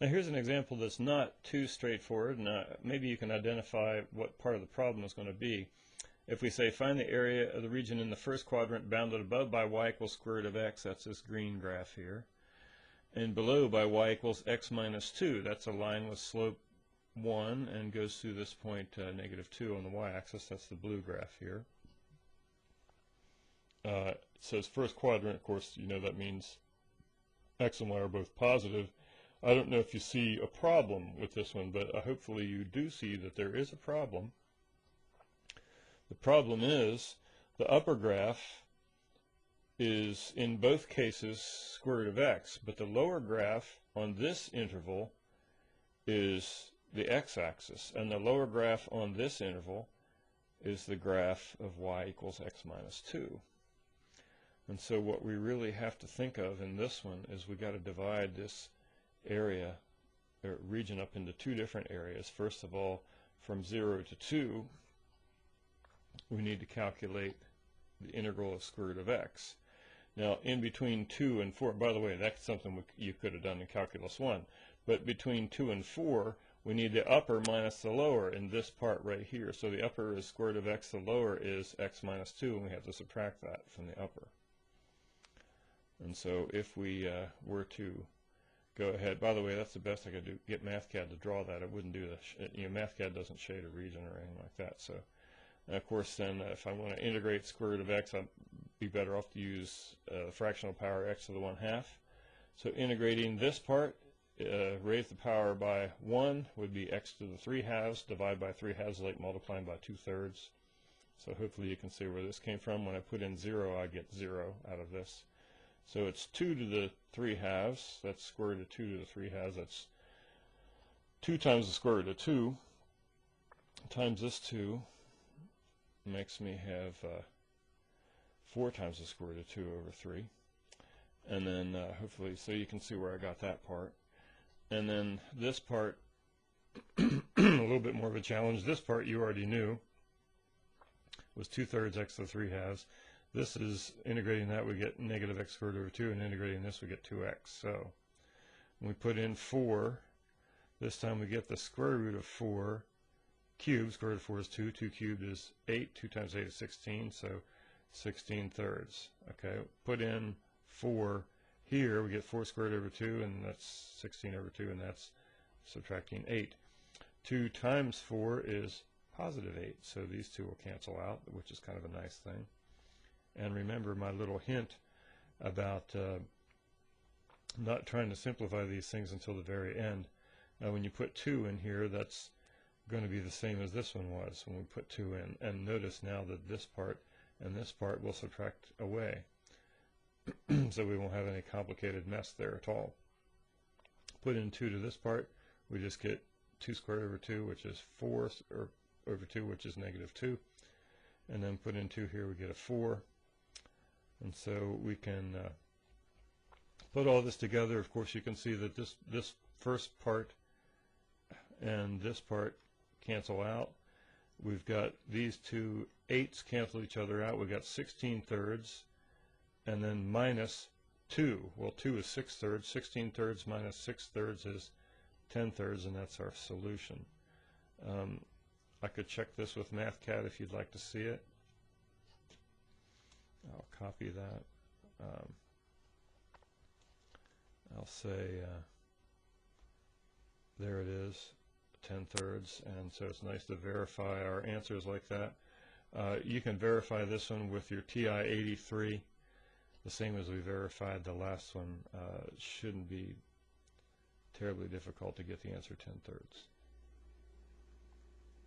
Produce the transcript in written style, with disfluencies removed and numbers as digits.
Now here's an example that's not too straightforward. Now maybe you can identify what part of the problem is going to be. If we say find the area of the region in the first quadrant bounded above by y equals square root of x, that's this green graph here, and below by y equals x minus 2, that's a line with slope 1 and goes through this point negative 2 on the y-axis, that's the blue graph here. It says first quadrant, of course, you know that means x and y are both positive. I don't know if you see a problem with this one, but hopefully you do see that there is a problem. The problem is the upper graph is in both cases square root of x, but the lower graph on this interval is the x-axis, and the lower graph on this interval is the graph of y equals x minus 2. And so what we really have to think of in this one is we got to divide this area or region up into two different areas. First of all, from 0 to 2, we need to calculate the integral of square root of x. Now, in between 2 and 4, by the way, that's something you could have done in Calculus 1, but between 2 and 4, we need the upper minus the lower in this part right here. So the upper is square root of x, the lower is x minus 2, and we have to subtract that from the upper. And so if we were to go ahead, by the way, that's the best I could do, get MathCAD to draw that. It wouldn't do the, MathCAD doesn't shade a region or anything like that. So, and of course, then if I want to integrate square root of x, I'd be better off to use fractional power x to the 1/2. So integrating this part, raise the power by 1 would be x to the 3/2. Divide by 3/2 is like multiplying by 2/3. So hopefully you can see where this came from. When I put in 0, I get 0 out of this. So it's 2 to the 3/2. That's square root of 2 to the 3/2. That's 2 times the square root of 2 times this 2 makes me have 4 times the square root of 2 over 3. And then hopefully, so you can see where I got that part. And then this part, a little bit more of a challenge. This part you already knew was 2/3 x to the 3/2. This is integrating that, we get negative x squared over 2, and integrating this, we get 2x. So when we put in 4, this time we get the square root of 4 cubed. Square root of 4 is 2. 2 cubed is 8. 2 times 8 is 16, so 16/3. Okay, put in 4 here, we get 4 squared over 2, and that's 16 over 2, and that's subtracting 8. 2 times 4 is positive 8, so these two will cancel out, which is kind of a nice thing. And remember my little hint about not trying to simplify these things until the very end. Now when you put 2 in here, that's going to be the same as this one was when we put 2 in. And notice now that this part and this part will subtract away. So we won't have any complicated mess there at all. Put in 2 to this part, we just get 2 squared over 2, which is 4 over 2, which is negative 2. And then put in 2 here, we get a 4. And so we can put all this together. Of course, you can see that this first part and this part cancel out. We've got these two 8s cancel each other out. We've got 16/3 and then minus 2. Well, 2 is 6/3. 16/3 minus 6/3 is 10/3, and that's our solution. I could check this with MathCAD if you'd like to see it. I'll copy that. I'll say there it is, 10/3, and so it's nice to verify our answers like that. You can verify this one with your TI-83, the same as we verified the last one. It shouldn't be terribly difficult to get the answer 10/3.